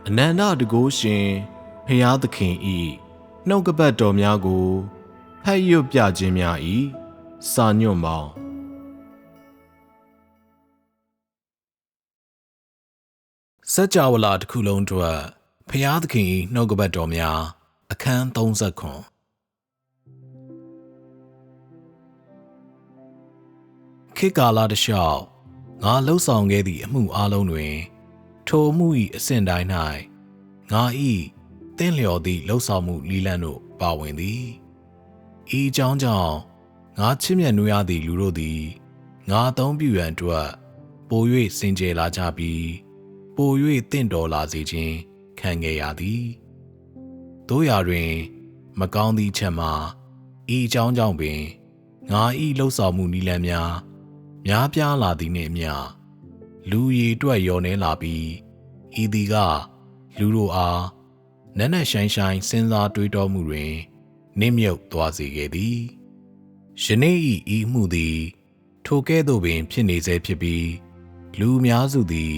အနန္တတကုရှင်ဖျားသခင်ဤနှုတ်ကပတ်တော်များကိုဖတ်ရွတ်ပြခြင်းများဤစာညွန့်ပေါင်းစัจ java လာတစ်ခုလုံးအတွက်ဖျားသခင်ဤနှုတ်ကပတ်တော်များအခန်း30ခေတ်ကာလတစ်လျှောက်ငါလှုပ်ဆောင်ခဲ့သည့်အမှုအလုံးတွင်ထိုအမှု၏အစဉ်တိုင်း၌ငါ၏သင်လျော်သည့်လှုပ်ဆောင်မှုနည်းလမ်းတို့ပါဝင်သည်ဤအကြောင်းကြောင့်ငါချစ်မြတ်နိုးရသည့်လူတို့သည်ငါအသုံးပြုရန်အတွက်ပို၍စင်ကြယ်လာကြပြီးပို၍တင့်တော်လာစေခြင်းခံခဲ့ရသည်တို့ရာတွင်မကောင်းသည့်ချက်မှာဤအကြောင်းကြောင့်ပင်ငါ၏လှုပ်ဆောင်မှုနည်းလမ်းများပြားလာသည်နှင့်အမျှလူရည်အတွက်လျော်နေလာပြီးဤသည်ကလူတို့အားနက်နက်ရှိုင်းရှိုင်းစဉ်းစားတွေးတောမှုတွင်နစ်မြုပ်သွားစေခဲ့သည်ယနေ့ဤမှုသည်ထိုကဲ့သို့ပင်ဖြစ်နေစေဖြစ်ပြီးလူအများစုသည်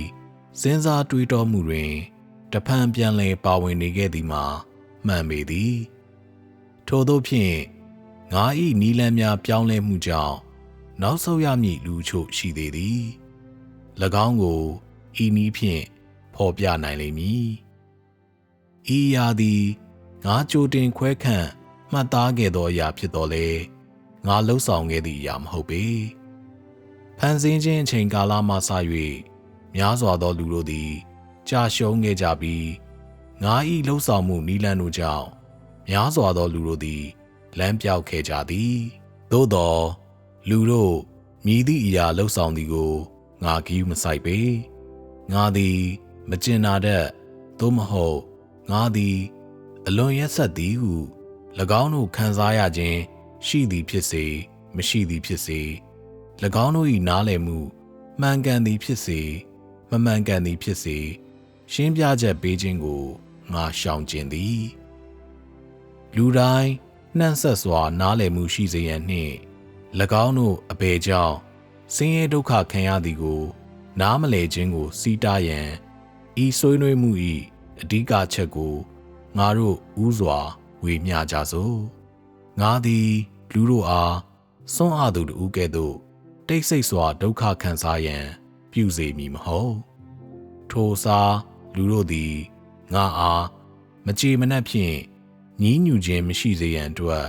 စဉ်းစားတွေးတောမှုတွင်တဖန်ပြန်လည်ပါဝင်နေခဲ့သည်မှာမှန်ပေသည်ထို့သောဖြင့်ငါ၏နီလန်းများပြောင်းလဲမှုကြောင့်နောက်ဆုတ်ရမည့်လူချို့ရှိသေးသည်၎င်းကိုဤနည်းဖြင့်ဖော်ပြနိုင်လိမ့်မည်ဤအရာသည်ငါကြိုတင်ခွဲခန့်မှတ်သားခဲ့သောအရာဖြစ်တော်လဲငါလှုပ်ဆောင်ခဲ့သည့်အရာမဟုတ်ပေဖန်ဆင်းခြင်းအချိန်ကာလမှစ၍များစွာသောလူတို့သည်ကြာရှုံးခဲ့ကြပြီးငါ၏လှုပ်ဆောင်မှုနီလန်းတို့ကြောင့်များစွာသောလူတို့သည်လမ်းပြောက်ခဲ့ကြသည်သို့သောလူတို့မြည်သည့်အရာလှုပ်ဆောင်သည်ကိုငါဂရုမစိုက်ပေငါသည်မကျင်နာတတ်သို့မဟုတ်ငါသည်အလွန်ရက်ဆက်သည်ဟု၎င်းတို့ခံစားရခြင်းရှိသည်ဖြစ်စေမရှိသည်ဖြစ်စေ၎င်းတို့၏နားလည်မှုမှန်ကန်သည်ဖြစ်စေမမှန်ကန်သည်ဖြစ်စေရှင်းပြချက်ပေးခြင်းကိုငါရှောင်ကျဉ်သည်လူတိုင်းနှံ့ဆက်စွာနားလည်မှုရှိစေရန်နှင့်၎င်းတို့အဘယ်ကြောင့်ဆင်းရဲဒုက္ခခံရသည်ကိုနားမလည်ခြင်းကိုစီးတားရန်ဤဆွေးနွေးမှု၏အဓိကချက်ကိုငါတို့ဥစွာဝေမျှကြစို့ငါသည်လူတို့အားစွန့်အားသူတို့ကဲ့သို့တိတ်ဆိတ်စွာဒုက္ခခံစားရန်ပြုစေမည်မဟုတ်ထိုစားလူတို့သည်ငါအားမကြေမနက်ဖြင့်ညှဉ်းညူခြင်းမရှိစေရန်အတွက်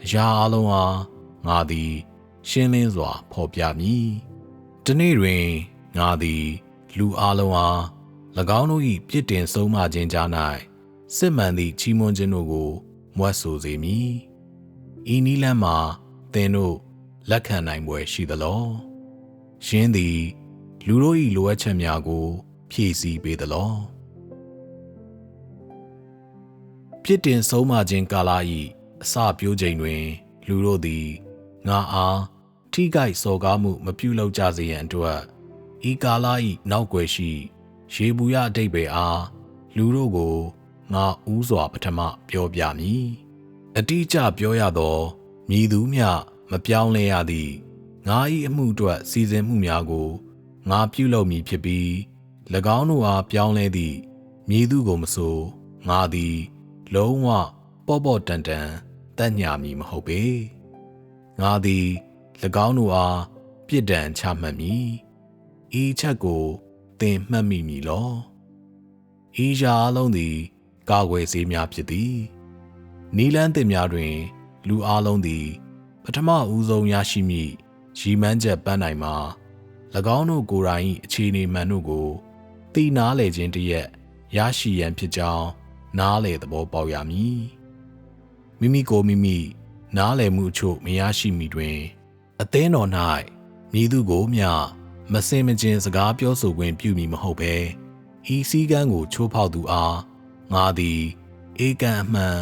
အရာအလုံးအားငါသည်ရှင်းလင်းစွာဖော်ပြမည်ဒီနေ့တွင်ငါသည်လူအလုံးအား၎င်းတို့၏ပြစ်တင်ဆုံးမခြင်းကြား၌စစ်မှန်သည့်ချီးမွမ်းခြင်းတို့ကိုမွတ်ဆိုစေမည်ဤနည်းလမ်းမှာသင်တို့လက်ခံနိုင်ပွဲရှိသလောယင်းသည်လူတို့၏လိုအပ်ချက်များကိုဖြည့်ဆည်းပေးသလောပြစ်တင်ဆုံးမခြင်းကာလ၏အစပျိုးချိန်တွင်လူတို့သည်ငါအားထိခိုက်စော်ကားမှုမပြုလုပ်ကြစေရန်အတွက်ဤကာလ၏နောက်ွယ်ရှိရေဘူးရအတိတ်ပဲအားလူတို့ကိုငါဥစွာပထမပြောပြမည်အတိအကျပြောရသောမည်သူမျှမပြောင်းလဲရသည့်ငါ၏အမှုအတွက်စီစဉ်မှုများကိုငါပြုလုပ်မည်ဖြစ်ပြီး၎င်းတို့အားပြောင်းလဲသည့်မည်သူကိုမဆိုငါသည်လုံးဝပေါ့တန်တန်တတ်ညမည်မဟုတ်ပေငါသည်၎င်းတို့အားပြစ်ဒဏ်ချမှတ်မည်ဤချက်ကိုသင်မှတ်မိမည်လောဤရာအလုံးသည်ကာကွယ်ဆေးများဖြစ်သည်နီလန်းသစ်များတွင်လူအလုံးသည်ပထမဦးဆုံးရရှိမည့်ရည်မှန်းချက်ပန်းနိုင်မှာ၎င်းတို့ကိုယ်တိုင်၏အခြေအနေမှန်တို့ကိုသိနာလေခြင်းတရက်ရရှိရန်ဖြစ်ကြောင်းနားလေသဘောပေါက်ရမည်မိမိကိုမိမိနားလည်မှုအချို့မရရှိမီတွင်အသင်းတော်၌မည်သူကိုမျှမစင်မကျင်စကားပြောဆိုခွင့်ပြုမည်မဟုတ်ဘဲဤစည်းကမ်းကိုချိုးဖောက်သူအားငါသည်ဧကန်အမှန်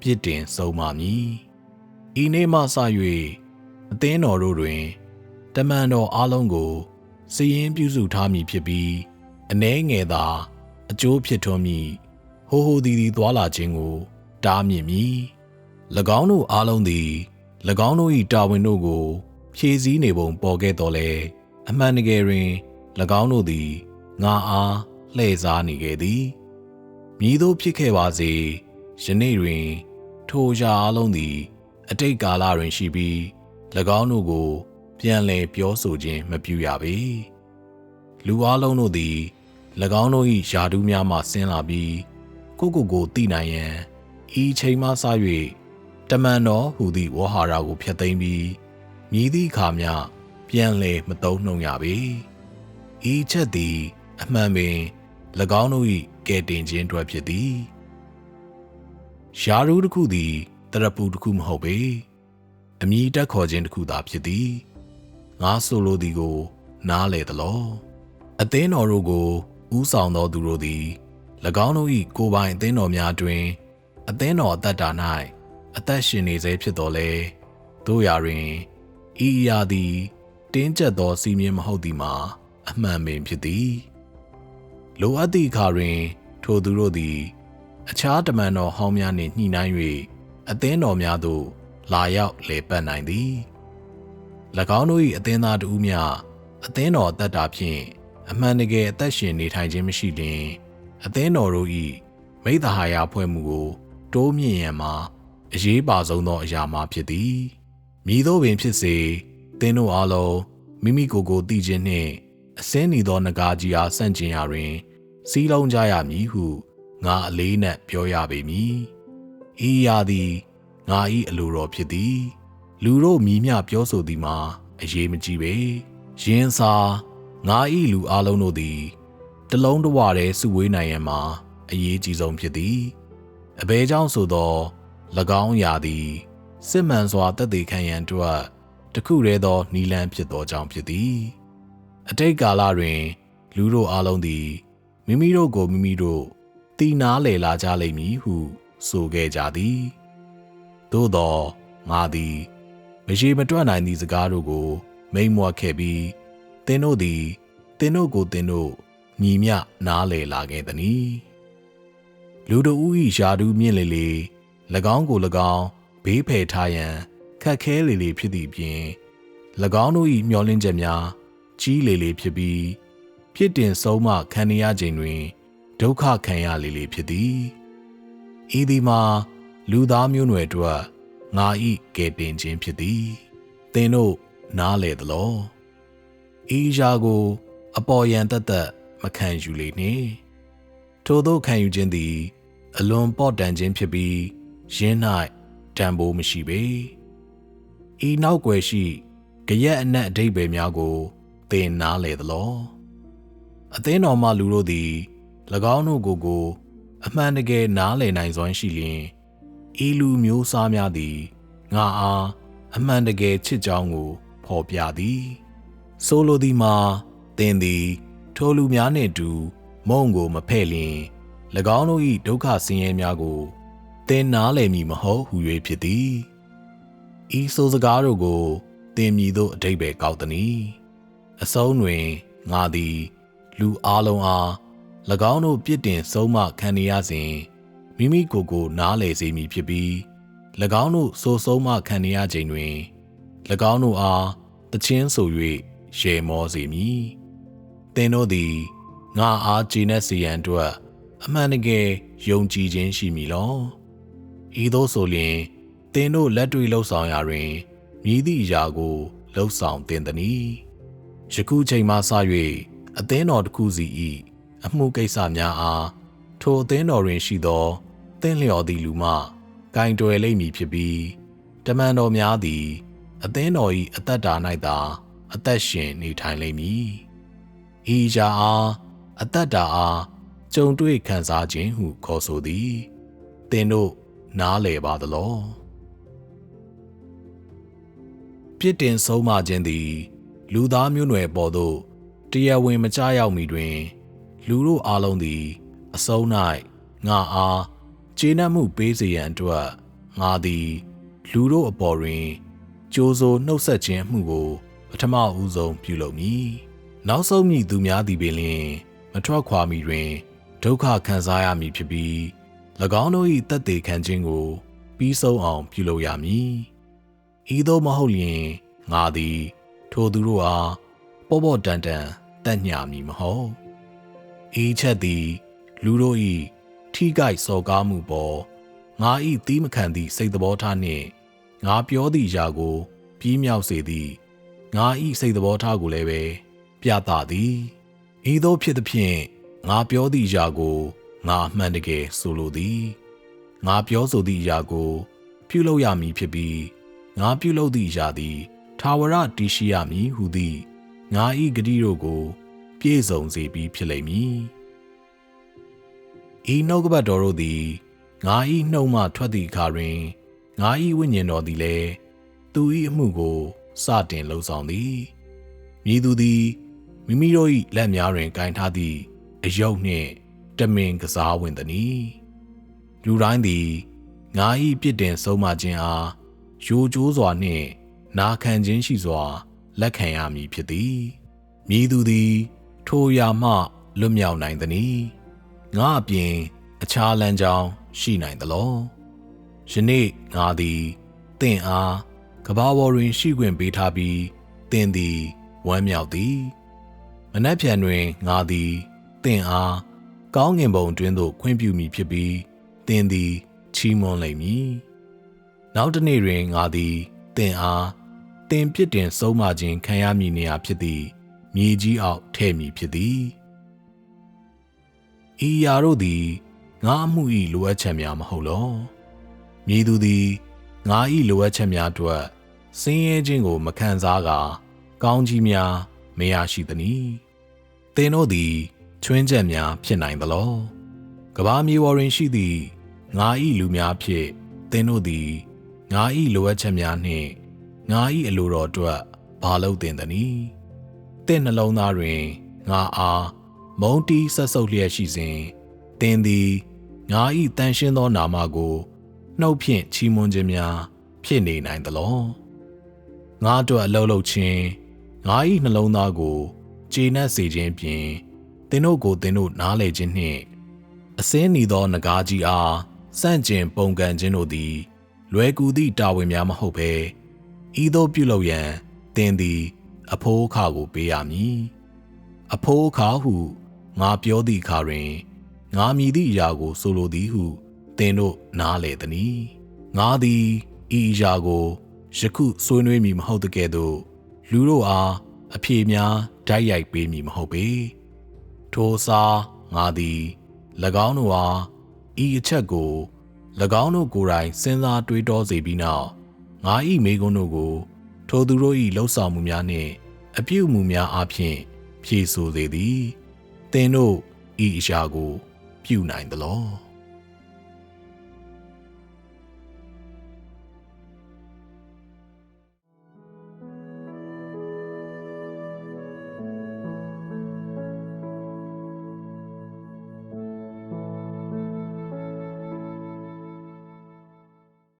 ပြစ်တင်ဆုံးမမည်ဤနေ့မှစ၍အသင်းတော်တို့တွင်တမန်တော်အားလုံးကိုစည်ရင်းပြုစုထားမည်ဖြစ်ပြီးအ ਨੇ ငယ်သာအကျိုးဖြစ်ထွန်းမည်ဟိုဒီသွာလာခြင်းကိုတားမြစ်မည်၎င်းတို့အားလုံးသည်၎င်းတို့၏တာဝန်တို့ကိုဖြည့်ဆည်းနေပုံပေါ်ခဲ့တော်လဲအမှန်တကယ်တွင်၎င်းတို့သည်ငါအားလှည့်စားနေခဲ့သည် မြည်သို့ဖြစ်ခဲ့ပါစေယနေ့တွင်ထိုအရာအလုံးသည်အတိတ်ကာလတွင်ရှိပြီး၎င်းတို့ကိုပြန်လည်ပြောဆိုခြင်းမပြုရပေလူအလုံးတို့သည်၎င်းတို့၏ယာဒူးများမှဆင်းလာပြီးကိုသိနိုင်ရန်ဤချိန်မှစ၍တမန်တော်ဟူသည့်ဝဟာရကိုဖျက်သိမ်းပြီးမြည်သည့်အခါမျှပြန်လည်မသုံးနှုံရပေဤချက်သည်အမှန်ပင်၎င်းတို့၏ကဲ့တင်ခြင်းအတွက်ဖြစ်သည်ယာဒူးတစ်ခုသည်တရပူတစ်ခုမဟုတ်ပေအမည်တက်ခေါ်ခြင်းတစ်ခုသာဖြစ်သည်ငါဆိုလိုသည်ကိုနားလေသလောအသင်းတော်တို့ကိုဥဆောင်သောသူတို့သည်၎င်းတို့၏ကိုယ်ပိုင်အသင်းတော်များတွင်အသင်းတော်အသက်တာ၌အသက်ရှင်နေစေဖြစ်တော်လဲတို့ရာတွင်ဤအရာသည်တင်းကျပ်သောစီမင်းမဟုတ်သည်မှာအမှန်ပင်ဖြစ်သည်လိုအပ်သည့်အခါတွင်ထိုသူတို့သည်အခြားတမန်တော်ဟောင်းများနှင့်ညှိနှိုင်း၍အသင်းတော်များသို့လာရောက်လည်ပတ်နိုင်သည်၎င်းတို့၏အသင်းသားတို့များအသင်းတော်အသက်တာဖြင့်အမှန်တကယ်အသက်ရှင်နေထိုင်ခြင်းမရှိလျှင်အသင်းတော်တို့၏မိသဟာယဖွဲ့မှုကိုတိုးမြင့်ရန်မှာအရေးပါဆုံးသောအရာမှာဖြစ်သည်မည်သို့ပင်ဖြစ်စေသင်တို့အားလုံးမိမိကိုယ်သိခြင်းနှင့်အစင်းနေသောနဂါးကြီးအားဆန့်ကျင်ရာတွင်စီးလုံးကြရမည်ဟုငါအလေးနက်ပြောရပေမည်ဤရာသည်ငါ၏အလိုတော်ဖြစ်သည်လူတို့မြည်မြပြောဆိုသည်မှာအရေးမကြီးပေယင်းစာငါ၏လူအလုံးတို့သည်တလုံးတဝတည်းစုဝေးနိုင်ရန်မှာအရေးကြီးဆုံးဖြစ်သည်အဘဲကြောင့်ဆိုသော၎င်းရာသည်စစ်မှန်စွာသက်သေခံရန်အတွက်တခုတည်းသောနီလန်းဖြစ်သောကြောင့်ဖြစ်သည်အတိတ်ကာလတွင်လူတို့အလုံးသည်မိမိတို့ကိုမိမိတို့သိနာလည်လာကြလိမ့်မည်ဟုဆိုခဲ့ကြသည်သို့သောငါသည်မရေမတွက်နိုင်သည့်စကားတို့ကိုမိန့်မွက်ခဲ့ပြီးသင်တို့သည်သင်တို့ကိုသင်တို့ညီမျှနားလည်လာခဲ့သနည်းလူတို့၏ယာဒူးမြင့်လေလေ၎င်းကို၎င်းဘေးဖယ်ထားရန်ခက်ခဲလေလေဖြစ်သည့်ပြင်၎င်းတို့၏မျှော်လင့်ချက်များကြီးလေလေဖြစ်ပြီးဖြစ်တင်ဆုံးမှခံရခြင်းတွင်ဒုက္ခခံရလေလေဖြစ်သည်ဤသည်မှာလူသားမျိုးနွယ်တို့ငါ၏ကဲ့တင်ခြင်းဖြစ်သည်သင်တို့နားလေသလောဤရာကိုအပေါ်ယံတသက်မခံယူလေနှင့်ထို့သောခံယူခြင်းသည်အလွန်ပေါ့တန်ခြင်းဖြစ်ပြီးယင်း၌တန်ဖိုးမရှိပေဤနောက်ွယ်ရှိကြရက်အနက်အဓိပ္ပာယ်များကိုသင်နားလေသလောအသင်းတော်မှလူတို့သည်၎င်းတို့ကိုအမှန်တကယ်နားလည်နိုင်စွမ်းရှိလျင်ဤလူမျိုးစားများသည်ငါအားအမှန်တကယ်ချစ်ကြောင်းကိုဖော်ပြသည်ဆိုလိုသည်မှာသင်သည်ထိုလူများနှင့်အတူမုံကိုမဖဲ့လျင်၎င်းတို့၏ဒုက္ခဆင်းရဲများကိုသင်နားလည်မည်မဟုတ်ဟု၍ဖြစ်သည်ဤဆိုစကားတို့ကိုသင်မည်သို့အဓိပ္ပာယ်ကောက်သည်အဆုံးတွင်ငါသည်လူအလုံးအား၎င်းတို့ပြစ်တင်ဆုံးမခံရစဉ်မိမိကိုနားလည်စေမည်ဖြစ်ပြီး၎င်းတို့ဆိုဆုံးမခံရခြင်းတွင်၎င်းတို့အားတခြင်းဆို၍ရေမောစေမည်သင်တို့သည်ငါအားကျေနပ်စေရန်အတွက်အမှန်တကယ်ယုံကြည်ခြင်းရှိမည်လောဤသို့ဆိုလျှင်သင်တို့လက်တွေ့လှုပ်ဆောင်ရာတွင်မြည်သည့်အရာကိုလှုပ်ဆောင်သင့်သည်ယခုချိန်မှစ၍အသင်းတော်တစ်ခုစီ၏အမှုကိစ္စများအားထိုအသင်းတော်တွင်ရှိသောသင်လျော်သည့်လူမှဂိုင်တွယ်လိမ့်မည်ဖြစ်ပြီးတမန်တော်များသည်အသင်းတော်၏အသက်တာ၌သာအသက်ရှင်နေထိုင်လိမ့်မည်ဤရာအားအသက်တာအားကြုံတွေ့ခံစားခြင်းဟုခေါ်ဆိုသည်သင်တို့နားလည်ပါသလောပြစ်တင်ဆုံးမခြင်းသည်လူသားမျိုးနွယ်ပေါ်သို့တရားဝင်မကြားရောက်မီတွင်လူတို့အားလုံးသည်အဆုံး၌ငါအားကျေနပ်မှုပေးစေရန်အတွက်ငါသည်လူတို့အပေါ်တွင်ကြိုးစိုးနှုတ်ဆက်ခြင်းအမှုကိုပထမဦးဆုံးပြုလုပ်မည်နောက်ဆုံးမည်သူများသည်ပင်လျှင်မထွက်ခွာမီတွင်ဒုက္ခခံစားရမည်ဖြစ်ပြီး၎င်းတို့၏သက်သေခံခြင်းကိုပြီးဆုံးအောင်ပြုလုပ်ရမည်ဤသို့မဟုတ်လျှင်ငါသည်ထိုသူတို့အားပေါ့ပေါ့တန်တန်တတ်ညှာမည်မဟုတ်ဤချက်သည်လူတို့၏ ထိခိုက်စော်ကားမှုပေါ်ငါဤသီးမခံသည့်စိတ်သဘောထားနှင့်ငါပြောသည့်အရာကိုပြင်းမြောက်စေသည်ငါဤစိတ်သဘောထားကိုလည်းပဲပြသသည်ဤသို့ဖြစ်သည်ဖြင့်ငါပြောသည့်အရာကိုငါအမှန်တကယ်ဆိုလိုသည်ငါပြောဆိုသည့်အရာကိုပြုလုပ်ရမည်ဖြစ်ပြီးငါပြုလုပ်သည့်အရာသည်ထာဝရတည်ရှိရမည်ဟုသည့်ငါဤဂတိတို့ကိုပြည့်စုံစေပြီးဖြစ်လိမ့်မည်ဤနှုတ်ကပတ်တော်တို့သည်ငါဤနှုတ်မှထွက်သည့်အခါတွင်ငါဤဝိညာဉ်တော်သည်လည်းသူဤအမှုကိုစတင်လှုပ်ဆောင်သည်မည်သူသည်မိမိတို့၏လက်များတွင်ကင်ထားသည့်အယုတ်နှင့်တမင်ကစားဝင်သည်။လူတိုင်းသည်ငါ၏ပြစ်တင်ဆုံးမခြင်းအားရိုကြိုးစွာနှင့်နာခံခြင်းရှိစွာလက်ခံရမည်ဖြစ်သည်။မည်သူသည်ထိုအရာမှလွတ်မြောက်နိုင်သနည်း။ငါအပြင်အခြားလမ်းကြောင်းရှိနိုင်သလော။ယနေ့ငါသည်သင်အားကမ္ဘာပေါ်တွင်ရှိခွင့်ပေးထားပြီးသင်သည်ဝမ်းမြောက်သည်။မနက်ဖြန်တွင်ငါသည်သင်အားကောင်းငင်ဘုံတွင်သို့ခွင့်ပြုမည်ဖြစ်ပြီးသင်သည်ချီးမွမ်းလိမ့်မည်။နောက်တစ်နေ့တွင်ငါသည်သင်အားသင်ပြစ်တင်ဆုံးမခြင်းခံရမည်နေရာဖြစ်သည်မြေကြီးအောက်ထည့်မည်ဖြစ်သည်။ဤအရာတို့သည်ငါအမှု၏လိုအပ်ချက်များမဟုတ်လော။မည်သူသည်ငါ၏လိုအပ်ချက်များအတွက်ဆင်းရဲခြင်းကိုမခံစားကာကောင်းကြီးများမရရှိသနည်း။သင်တို့သည်ချွင်းချက်များဖြစ်နိုင်သလော။ကမ္ဘာမြေပေါ်တွင်ရှိသည့်ငါ၏လူများဖြင့်သင်တို့သည်ငါ၏လိုအပ်ချက်များနှင့်ငါ၏အလိုတော်အတွက်ဘာလုပ်သင့်သနည်း။သင်နှလုံးသားတွင်ငါအားမုန်းတီးဆက်ဆုပ်လျက်ရှိစဉ်သင်သည်ငါ၏တန်ရှင်းသောနာမကိုနှုတ်ဖြင့်ချီးမွမ်းခြင်းများဖြစ်နေနိုင်သလော။ငါအတွက်အလုပ်လုပ်ခြင်းငါ၏နှလုံးသားကိုကျေနပ်စေခြင်းဖြင့်သင်တို့ကိုသင်တို့နားလည်ခြင်းနှင့်အစင်းနီသောနဂါးကြီးအားစန့်ကျင်ပုန်ကန်ခြင်းတို့သည်လွယ်ကူသည့်တာဝန်များမဟုတ်ဘဲဤသို့ပြုလုပ်ရန်သင်သည်အဖိုးအခါကိုပေးရမည်အဖိုးအခါဟုငါပြောသည့်အခါတွင်ငါမည်သည့်အရာကိုဆိုလိုသည်ဟုသင်တို့နားလည်သနည်းငါသည်ဤအရာကိုယခုဆွေးနွေးမည်မဟုတ်တကဲ့သို့လူတို့အားအဖြေများဓာတ်ရိုက်ပေးမည်မဟုတ်ပေထိုစားငါသည်၎င်းတို့အားဤအချက်ကို၎င်းတို့ကိုယ်တိုင်စဉ်းစားတွေးတောစေပြီးနောက်ငါ၏မိဂုဏ်တို့ကိုထိုသူတို့၏လှုပ်ဆောင်မှုများနှင့်အပြုအမူများအားဖြင့်ဖြေဆိုစေသည်သင်တို့ဤအရာကိုပြုနိုင်သလော